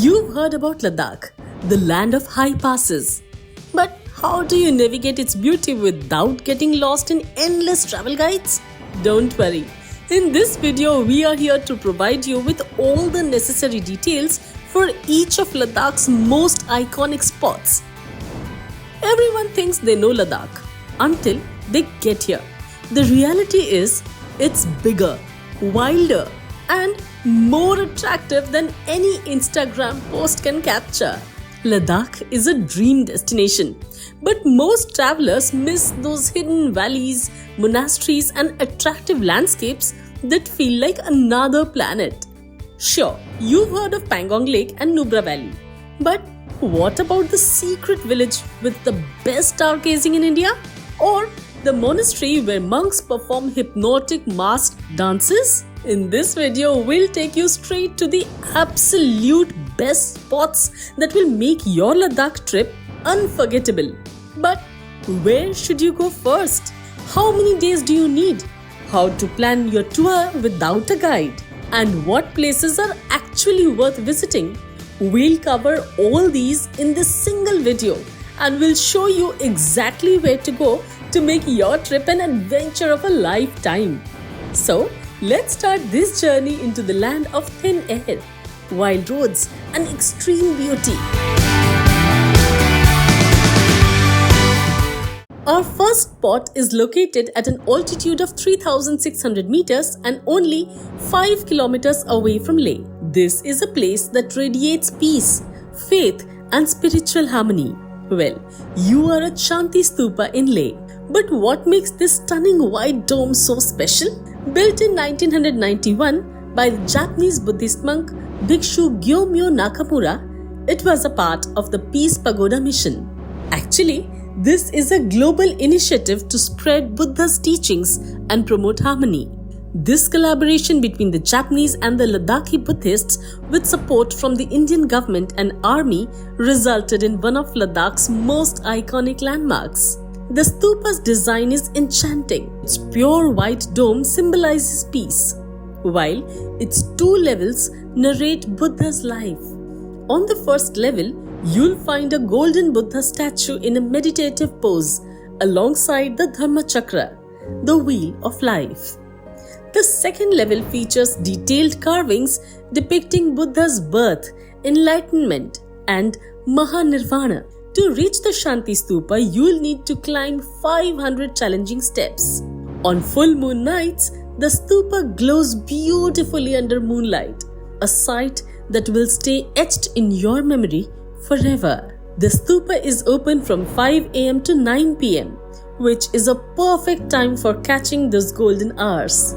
You've heard about Ladakh, the land of high passes. But how do you navigate its beauty without getting lost in endless travel guides? Don't worry. In this video, we are here to provide you with all the necessary details for each of Ladakh's most iconic spots. Everyone thinks they know Ladakh until they get here. The reality is, it's bigger, wilder, and more attractive than any Instagram post can capture. Ladakh is a dream destination, but most travelers miss those hidden valleys, monasteries, and attractive landscapes that feel like another planet. Sure, you've heard of Pangong Lake and Nubra Valley, but what about the secret village with the best stargazing in India? Or the monastery where monks perform hypnotic masked dances? In this video, we'll take you straight to the absolute best spots that will make your Ladakh trip unforgettable. But where should you go first? How many days do you need? How to plan your tour without a guide? And what places are actually worth visiting? We'll cover all these in this single video, and we'll show you exactly where to go to make your trip an adventure of a lifetime. So, let's start this journey into the land of thin air, wild roads, and extreme beauty. Our first spot is located at an altitude of 3,600 meters and only 5 kilometers away from Leh. This is a place that radiates peace, faith, and spiritual harmony. Well, you are at Shanti Stupa in Leh. But what makes this stunning white dome so special? Built in 1991 by the Japanese Buddhist monk Bhikshu Gyomyo Nakamura, it was a part of the Peace Pagoda mission. Actually, this is a global initiative to spread Buddha's teachings and promote harmony. This collaboration between the Japanese and the Ladakhi Buddhists, with support from the Indian government and army, resulted in one of Ladakh's most iconic landmarks. The stupa's design is enchanting. Its pure white dome symbolizes peace, while its two levels narrate Buddha's life. On the first level, you'll find a golden Buddha statue in a meditative pose alongside the Dharma Chakra, the wheel of life. The second level features detailed carvings depicting Buddha's birth, enlightenment, and Mahanirvana. To reach the Shanti Stupa, you'll need to climb 500 challenging steps. On full moon nights, the stupa glows beautifully under moonlight, a sight that will stay etched in your memory forever. The stupa is open from 5 am to 9 pm, which is a perfect time for catching those golden hours.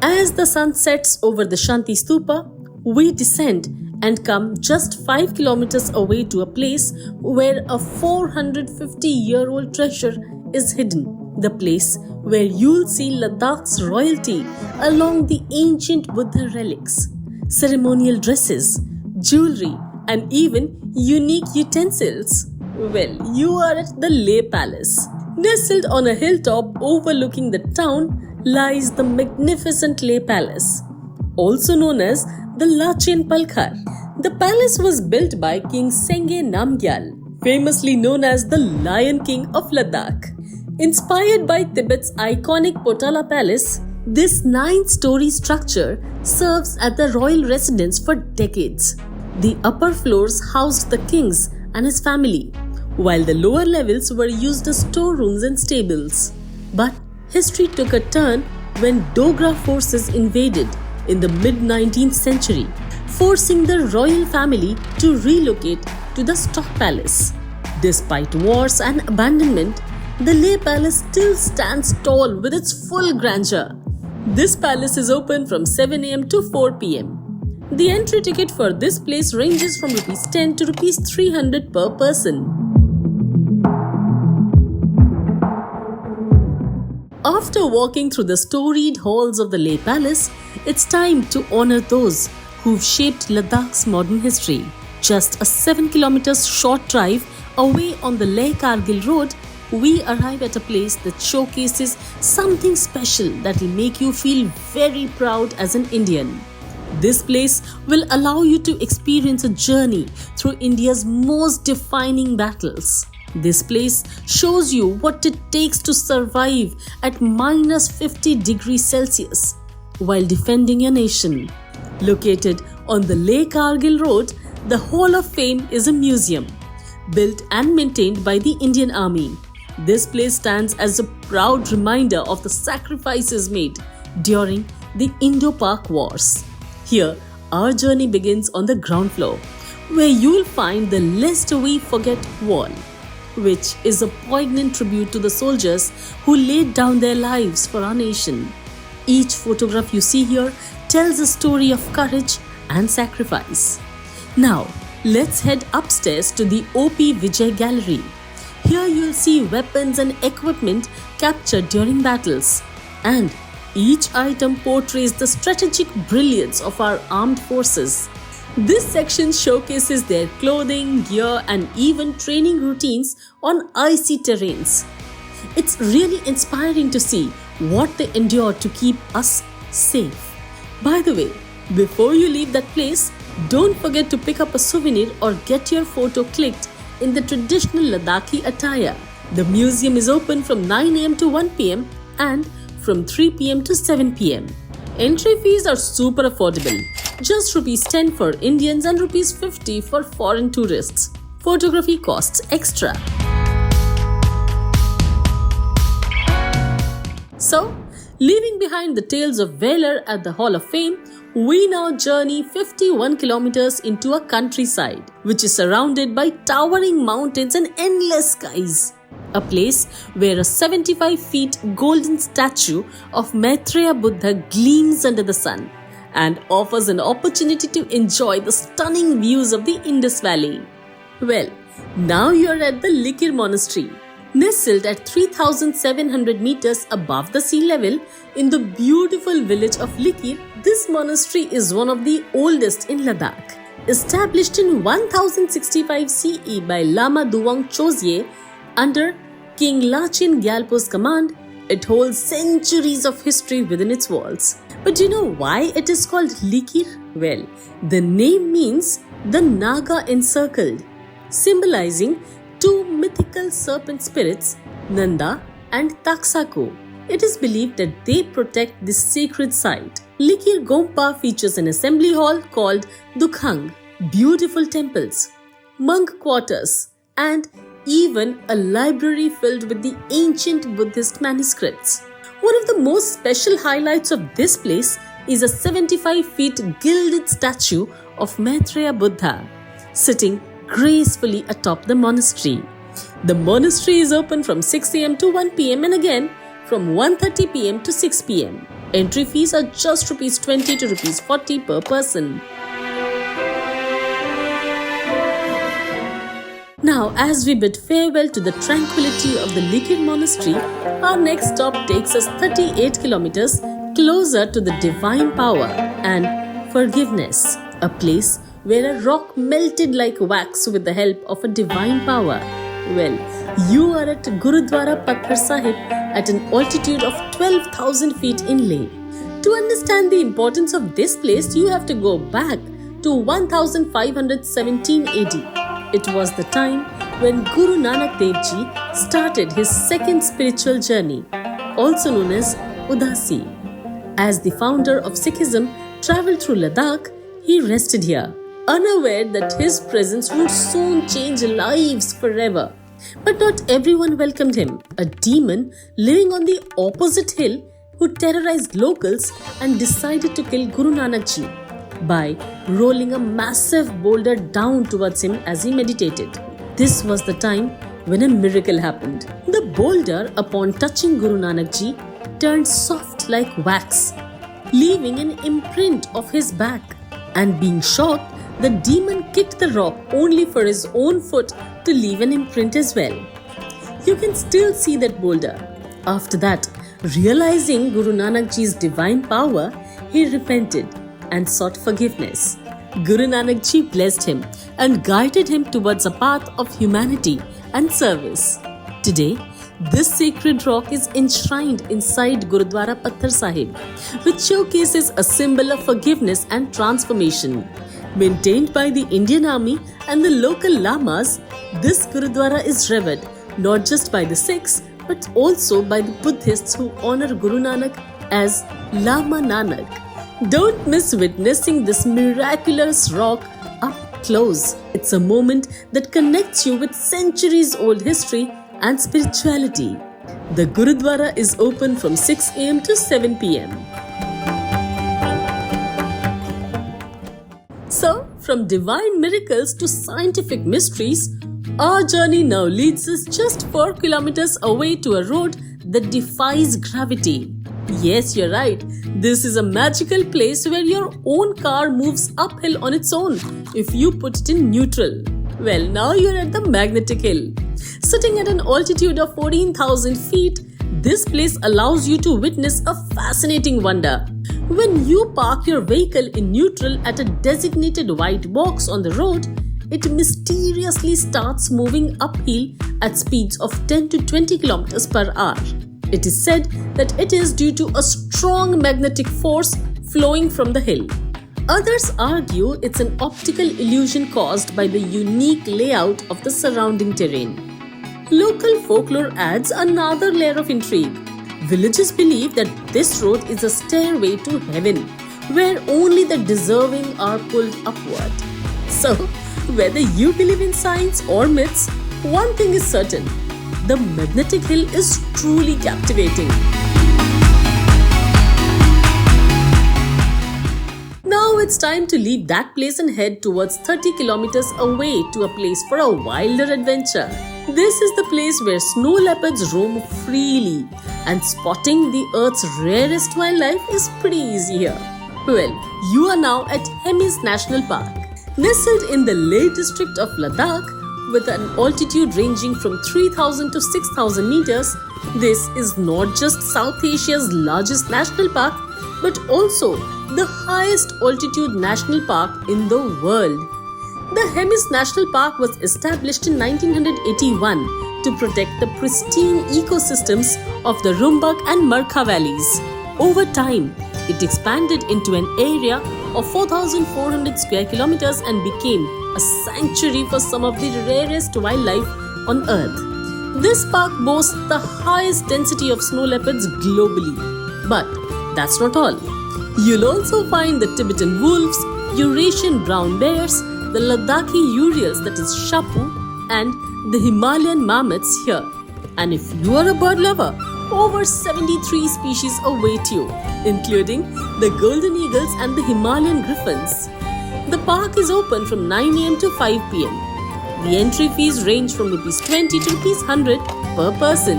As the sun sets over the Shanti Stupa, we descend and come just 5 kilometers away to a place where a 450-year-old treasure is hidden. The place where you'll see Ladakh's royalty along the ancient Buddha relics, ceremonial dresses, jewelry, and even unique utensils. Well, you are at the Leh Palace. Nestled on a hilltop overlooking the town lies the magnificent Leh Palace, also known as the Lachen Palkhar. The palace was built by King Senge Namgyal, famously known as the Lion King of Ladakh. Inspired by Tibet's iconic Potala Palace, this 9-story structure serves as the royal residence for decades. The upper floors housed the kings and his family, while the lower levels were used as storerooms and stables. But history took a turn when Dogra forces invaded in the mid-19th century, forcing the royal family to relocate to the Stock Palace. Despite wars and abandonment, the Leh Palace still stands tall with its full grandeur. This palace is open from 7 am to 4 pm. The entry ticket for this place ranges from Rs 10 to Rs 300 per person. After walking through the storied halls of the Leh Palace, it's time to honor those who've shaped Ladakh's modern history. Just a 7 kilometers short drive away on the Leh-Kargil road, we arrive at a place that showcases something special that will make you feel very proud as an Indian. This place will allow you to experience a journey through India's most defining battles. This place shows you what it takes to survive at minus 50 degrees Celsius while defending your nation. Located on the Leh-Kargil road, the Hall of Fame is a museum built and maintained by the Indian Army. This place stands as a proud reminder of the sacrifices made during the Indo-Pak Wars. Here, our journey begins on the ground floor, where you'll find the Lest We Forget wall, which is a poignant tribute to the soldiers who laid down their lives for our nation. Each photograph you see here tells a story of courage and sacrifice. Now, let's head upstairs to the OP Vijay Gallery. Here you'll see weapons and equipment captured during battles, and each item portrays the strategic brilliance of our armed forces. This section showcases their clothing, gear, and even training routines on icy terrains. It's really inspiring to see what they endure to keep us safe. By the way, before you leave that place, don't forget to pick up a souvenir or get your photo clicked in the traditional Ladakhi attire. The museum is open from 9 am to 1 pm and from 3 pm to 7 pm. Entry fees are super affordable, just Rs 10 for Indians and Rs 50 for foreign tourists. Photography costs extra. So, leaving behind the tales of valor at the Hall of Fame, we now journey 51 kilometers into a countryside, which is surrounded by towering mountains and endless skies. A place where a 75 feet golden statue of Maitreya Buddha gleams under the sun and offers an opportunity to enjoy the stunning views of the Indus Valley. Well, now you're at the Likir Monastery. Nestled at 3,700 meters above the sea level in the beautiful village of Likir, this monastery is one of the oldest in Ladakh. Established in 1065 CE by Lama Duwang Chozye under King Lachin Gyalpo's command, it holds centuries of history within its walls. But do you know why it is called Likir? Well, the name means the Naga encircled, symbolizing two mythical serpent spirits, Nanda and Taksako. It is believed that they protect this sacred site. Likir Gompa features an assembly hall called Dukhang, beautiful temples, monk quarters, and even a library filled with the ancient Buddhist manuscripts. One of the most special highlights of this place is a 75 feet gilded statue of Maitreya Buddha, sitting gracefully atop the monastery. The monastery is open from 6 am to 1 pm and again from 1:30 pm to 6 pm. Entry fees are just Rs 20 to Rs 40 per person. Now, as we bid farewell to the tranquility of the Likir Monastery, our next stop takes us 38 kilometers closer to the divine power and forgiveness, a place where a rock melted like wax with the help of a divine power. Well, you are at Gurdwara Pathar Sahib at an altitude of 12,000 feet in Leh. To understand the importance of this place, you have to go back to 1517 AD. It was the time when Guru Nanak Dev Ji started his second spiritual journey, also known as Udasi. As the founder of Sikhism travelled through Ladakh, he rested here, unaware that his presence would soon change lives forever. But not everyone welcomed him. A demon living on the opposite hill who terrorized locals and decided to kill Guru Nanak Ji by rolling a massive boulder down towards him as he meditated. This was the time when a miracle happened. The boulder, upon touching Guru Nanak Ji, turned soft like wax, leaving an imprint of his back. And being shocked, the demon kicked the rock only for his own foot to leave an imprint as well. You can still see that boulder. After that, realizing Guru Nanak Ji's divine power, he repented and sought forgiveness. Guru Nanak Ji blessed him and guided him towards a path of humanity and service. Today, This sacred rock is enshrined inside Gurdwara Pathar Sahib, which showcases a symbol of forgiveness and transformation. Maintained by the Indian Army and the local lamas, this Gurdwara is revered not just by the Sikhs but also by the Buddhists who honor Guru Nanak as Lama Nanak. Don't miss witnessing this miraculous rock up close. It's a moment that connects you with centuries-old history and spirituality. The Gurdwara is open from 6 am to 7 pm. So, from divine miracles to scientific mysteries, our journey now leads us just 4 kilometers away to a road that defies gravity. Yes, you're right. This is a magical place where your own car moves uphill on its own if you put it in neutral. Well, now you're at the magnetic hill. Sitting at an altitude of 14,000 feet, this place allows you to witness a fascinating wonder. When you park your vehicle in neutral at a designated white box on the road, it mysteriously starts moving uphill at speeds of 10 to 20 kilometers per hour. It is said that it is due to a strong magnetic force flowing from the hill. Others argue it's an optical illusion caused by the unique layout of the surrounding terrain. Local folklore adds another layer of intrigue. Villagers believe that this road is a stairway to heaven, where only the deserving are pulled upward. So, whether you believe in science or myths, one thing is certain: the magnetic hill is truly captivating. Now it's time to leave that place and head towards 30 kilometers away to a place for a wilder adventure. This is the place where snow leopards roam freely, and spotting the Earth's rarest wildlife is pretty easy here. Well, you are now at Hemis National Park. Nestled in the Leh district of Ladakh, with an altitude ranging from 3,000 to 6,000 meters, this is not just South Asia's largest national park, but also the highest altitude national park in the world. The Hemis National Park was established in 1981 to protect the pristine ecosystems of the Rumbak and Markha valleys. Over time, it expanded into an area of 4,400 square kilometers and became a sanctuary for some of the rarest wildlife on Earth. This park boasts the highest density of snow leopards globally. But that's not all. You'll also find the Tibetan wolves, Eurasian brown bears, the Ladakhi urials, that is shapu, and the Himalayan mammoths here. And if you are a bird lover, over 73 species await you, including the golden eagles and the Himalayan griffins. The park is open from 9 am to 5 pm. The entry fees range from Rs 20 to Rs 100 per person.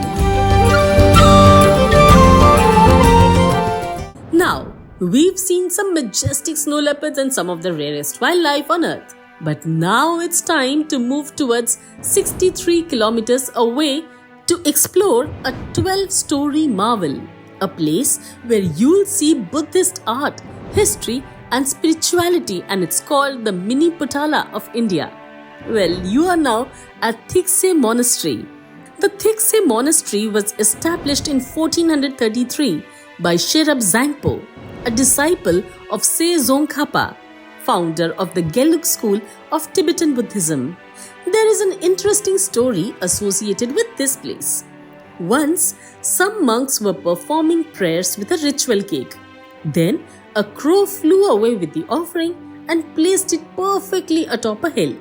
Now, we've seen some majestic snow leopards and some of the rarest wildlife on Earth. But now it's time to move towards 63 kilometers away to explore a 12-story marvel, a place where you'll see Buddhist art, history and spirituality, and it's called the Mini Potala of India. Well, you are now at Thiksey Monastery. The Thiksey Monastery was established in 1433 by Sherab Zangpo, a disciple of Se Zongkhapa, founder of the Gelug school of Tibetan Buddhism. There is an interesting story associated with this place. Once, some monks were performing prayers with a ritual cake. Then, a crow flew away with the offering and placed it perfectly atop a hill.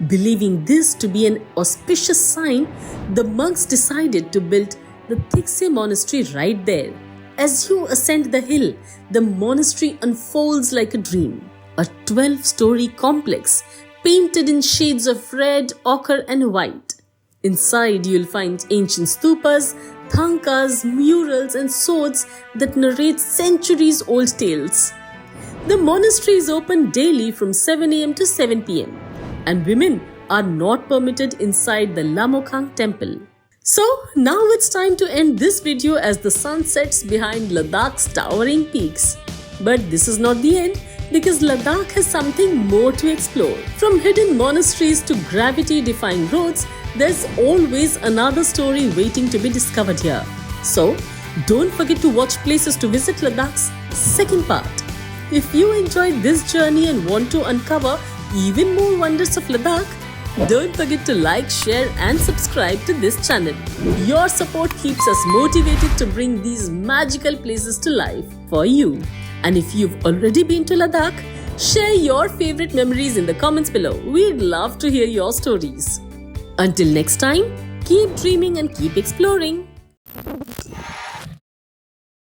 Believing this to be an auspicious sign, the monks decided to build the Thiksey Monastery right there. As you ascend the hill, the monastery unfolds like a dream. A 12-story complex painted in shades of red, ochre and white. Inside you'll find ancient stupas, thankas, murals and swords that narrate centuries-old tales. The monastery is open daily from 7 am to 7 pm, and women are not permitted inside the Lamokhang temple. So now it's time to end this video as the sun sets behind Ladakh's towering peaks. But this is not the end, because Ladakh has something more to explore. From hidden monasteries to gravity-defying roads, there's always another story waiting to be discovered here. So, don't forget to watch Places to Visit Ladakh's second part. If you enjoyed this journey and want to uncover even more wonders of Ladakh, don't forget to like, share and subscribe to this channel. Your support keeps us motivated to bring these magical places to life for you. And if you've already been to Ladakh, share your favorite memories in the comments below. We'd love to hear your stories. Until next time, keep dreaming and keep exploring.